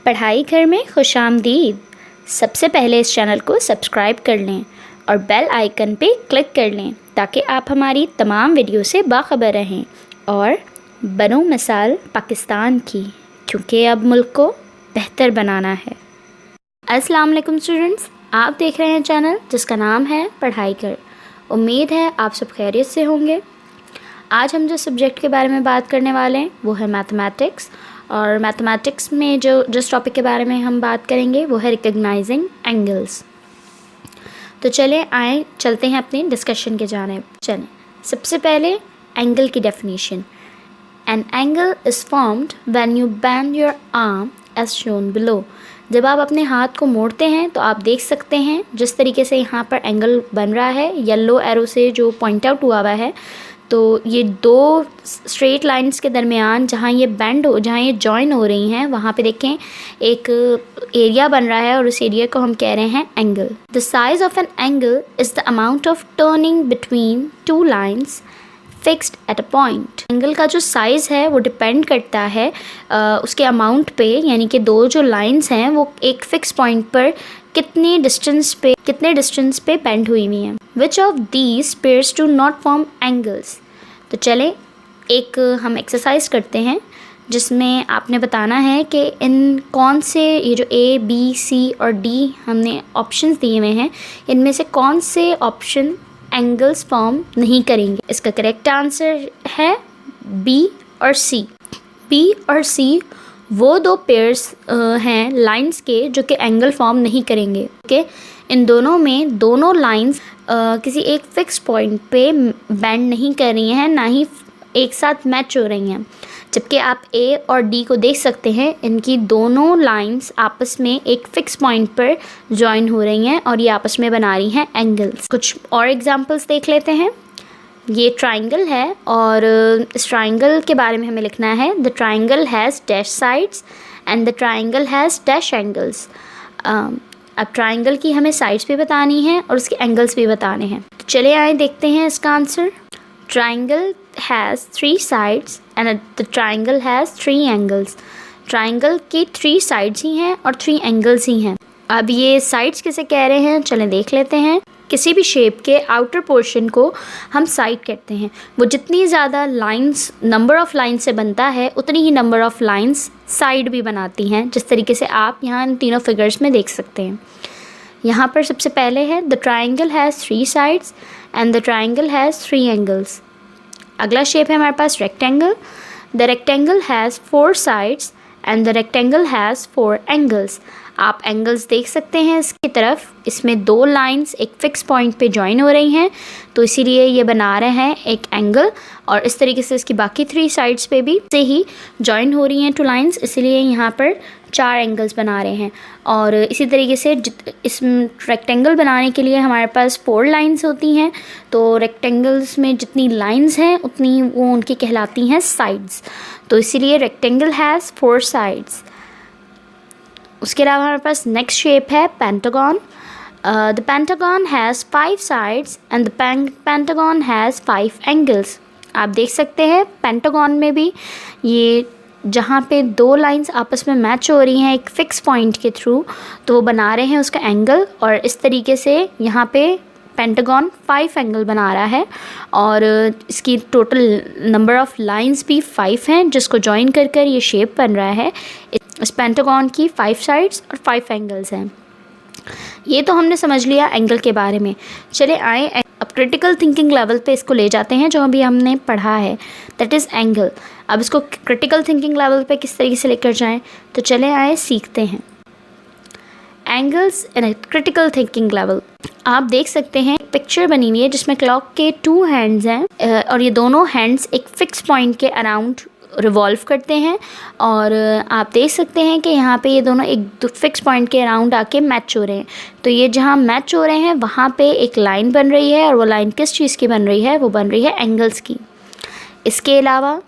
पढ़ाई घर में खुशामदीद। सबसे पहले इस चैनल को सब्सक्राइब कर लें और बेल आइकन पे क्लिक कर लें ताकि आप हमारी तमाम वीडियो से बाखबर रहें और बनो मिसाल पाकिस्तान की, क्योंकि अब मुल्क को बेहतर बनाना है। अस्सलाम वालेकुम स्टूडेंट्स, आप देख रहे हैं चैनल जिसका नाम है पढ़ाई घर। उम्मीद है आप सब खैरियत से होंगे। आज हम जिस सब्जेक्ट के बारे में बात करने वाले हैं वो है मैथमेटिक्स, और मैथमेटिक्स में जिस टॉपिक के बारे में हम बात करेंगे वो है रिकग्नाइजिंग एंगल्स। तो चलते हैं अपने डिस्कशन के जाने। चलें, सबसे पहले एंगल की definition. An angle is formed when you bend your arm as shown below. जब आप अपने हाथ को मोड़ते हैं तो आप देख सकते हैं जिस तरीके से यहाँ पर एंगल बन रहा है, येलो एरो से जो पॉइंट आउट हुआ है। तो ये दो स्ट्रेट लाइंस के दरमियान जहाँ ये जॉइन हो रही हैं, वहाँ पे देखें एक एरिया बन रहा है और उस एरिया को हम कह रहे हैं angle. The size of N angle is the amount of turning between two lines fixed at a point. Angle का जो साइज़ है वो डिपेंड करता है उसके अमाउंट पे, यानी कि दो जो लाइंस हैं वो एक फ़िक्स पॉइंट पर कितने डिस्टेंस पे बेंड हुई हुई हैं। Which of these pairs do not form angles. तो चलें एक हम एक्सरसाइज करते हैं जिसमें आपने बताना है कि इन कौन से ये जो A, B, C और D हमने ऑप्शंस दिए हुए हैं, इनमें से कौन से ऑप्शन एंगल्स फॉर्म नहीं करेंगे। इसका करेक्ट आंसर है B और C। B और C वो दो पेयर्स हैं लाइंस के जो कि एंगल फॉर्म नहीं करेंगे। ओके, इन दोनों में दोनों लाइंस किसी एक फ़िक्स पॉइंट पे बेंड नहीं कर रही हैं, ना ही एक साथ मैच हो रही हैं। जबकि आप A और D को देख सकते हैं, इनकी दोनों लाइंस आपस में एक फ़िक्स पॉइंट पर जॉइन हो रही हैं और ये आपस में बना रही हैं एंगल्स। कुछ और एग्जांपल्स देख लेते हैं। ये ट्राइंगल है और इस ट्राइंगल के बारे में हमें लिखना है the triangle has dash sides and the triangle has dash angles. अब ट्राइंगल की हमें साइड्स भी बतानी है और उसके एंगल्स भी बताने हैं। तो चले आए देखते हैं इसका answer. Triangle has 3 sides and the triangle has 3 angles। Triangle की 3 sides ही हैं और 3 angles ही हैं। अब ये साइड्स किसे कह रहे हैं, चलें देख लेते हैं। किसी भी शेप के आउटर पोर्शन को हम साइड कहते हैं। वो जितनी ज़्यादा लाइंस नंबर ऑफ़ लाइंस से बनता है उतनी ही नंबर ऑफ़ लाइंस साइड भी बनाती हैं, जिस तरीके से आप यहाँ इन तीनों फिगर्स में देख सकते हैं। यहाँ पर सबसे पहले है the triangle has 3 sides and the triangle has 3 angles। अगला शेप है हमारे पास rectangle. The rectangle has 4 sides and the rectangle has 4 angles। आप एंगल्स देख सकते हैं इसकी तरफ, इसमें दो लाइंस एक फ़िक्स पॉइंट पे जॉइन हो रही हैं, तो इसीलिए ये बना रहे हैं एक एंगल। और इस तरीके से इसकी बाकी 3 साइड्स पे भी से ही जॉइन हो रही हैं 2 लाइंस, इसीलिए यहाँ पर 4 एंगल्स बना रहे हैं। और इसी तरीके से इस रेक्टेंगल बनाने के लिए हमारे पास 4 लाइंस होती हैं, तो रेक्टेंगल्स में जितनी लाइंस हैं उतनी वो उनकी कहलाती हैं साइड्स, तो इसीलिए रेक्टेंगल हैज़ 4 sides। उसके अलावा हमारे पास नेक्स्ट शेप है pentagon. The pentagon has 5 sides and the pentagon has 5 angles। आप देख सकते हैं पेंटागन में भी ये जहाँ पे 2 लाइंस आपस में मैच हो रही हैं एक फ़िक्स पॉइंट के थ्रू, तो वो बना रहे हैं उसका एंगल। और इस तरीके से यहाँ पे पेंटागन 5 एंगल बना रहा है और इसकी टोटल नंबर ऑफ़ लाइंस भी 5 हैं, जिसको जॉइन कर ये शेप बन रहा है। इस पेंटागन की 5 sides और 5 angles हैं। ये तो हमने समझ लिया एंगल के बारे में। चले आए अब क्रिटिकल थिंकिंग लेवल पे इसको ले जाते हैं, जो अभी हमने पढ़ा है दैट इज़ एंगल। अब इसको क्रिटिकल थिंकिंग लेवल पे किस तरीके से लेकर जाएं, तो चले आए सीखते हैं angles in critical thinking level. आप देख सकते हैं पिक्चर बनी हुई है जिसमें क्लॉक के 2 हैंड्स हैं और ये दोनों हैंड्स एक फ़िक्स पॉइंट के अराउंड रिवॉल्व करते हैं। और आप देख सकते हैं कि यहाँ पे ये दोनों एक फिक्स पॉइंट के अराउंड आके मैच हो रहे हैं। तो ये जहाँ मैच हो रहे हैं वहाँ पे एक लाइन बन रही है, और वो लाइन किस चीज़ की बन रही है, वो बन रही है एंगल्स की। इसके अलावा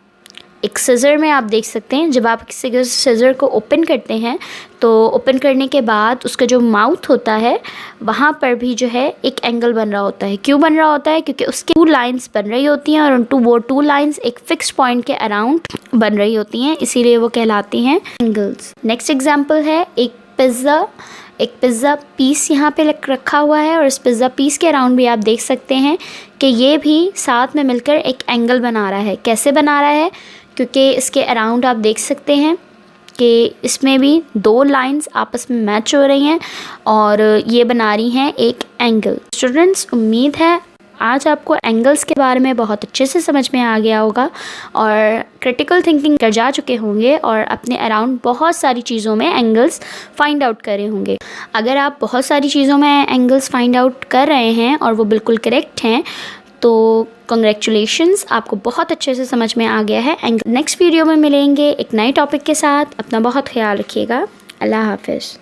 एक सीज़र में आप देख सकते हैं, जब आप किसी सीज़र को ओपन करते हैं तो ओपन करने के बाद उसका जो माउथ होता है वहाँ पर भी जो है एक एंगल बन रहा होता है। क्यों बन रहा होता है? क्योंकि उसकी 2 लाइंस बन रही होती हैं और वो 2 लाइंस एक फिक्स पॉइंट के अराउंड बन रही होती हैं, इसीलिए वो कहलाती हैं एंगल्स। नेक्स्ट एग्जाम्पल है एक पिज़्ज़ा पीस यहाँ पे रखा हुआ है और इस पिज़्ज़ा पीस के अराउंड भी आप देख सकते हैं कि ये भी साथ में मिलकर एक एंगल बना रहा है। कैसे बना रहा है? क्योंकि इसके अराउंड आप देख सकते हैं कि इसमें भी 2 लाइंस आपस में मैच हो रही हैं और ये बना रही हैं एक एंगल। स्टूडेंट्स, उम्मीद है आज आपको एंगल्स के बारे में बहुत अच्छे से समझ में आ गया होगा और क्रिटिकल थिंकिंग कर जा चुके होंगे और अपने अराउंड बहुत सारी चीज़ों में एंगल्स फाइंड आउट करे होंगे। अगर आप बहुत सारी चीज़ों में एंगल्स फाइंड आउट कर रहे हैं और वो बिल्कुल करेक्ट हैं तो कंग्रेचुलेशंस, आपको बहुत अच्छे से समझ में आ गया है एंगल। नेक्स्ट वीडियो में मिलेंगे एक नए टॉपिक के साथ। अपना बहुत ख्याल रखिएगा। अल्लाह हाफिज़।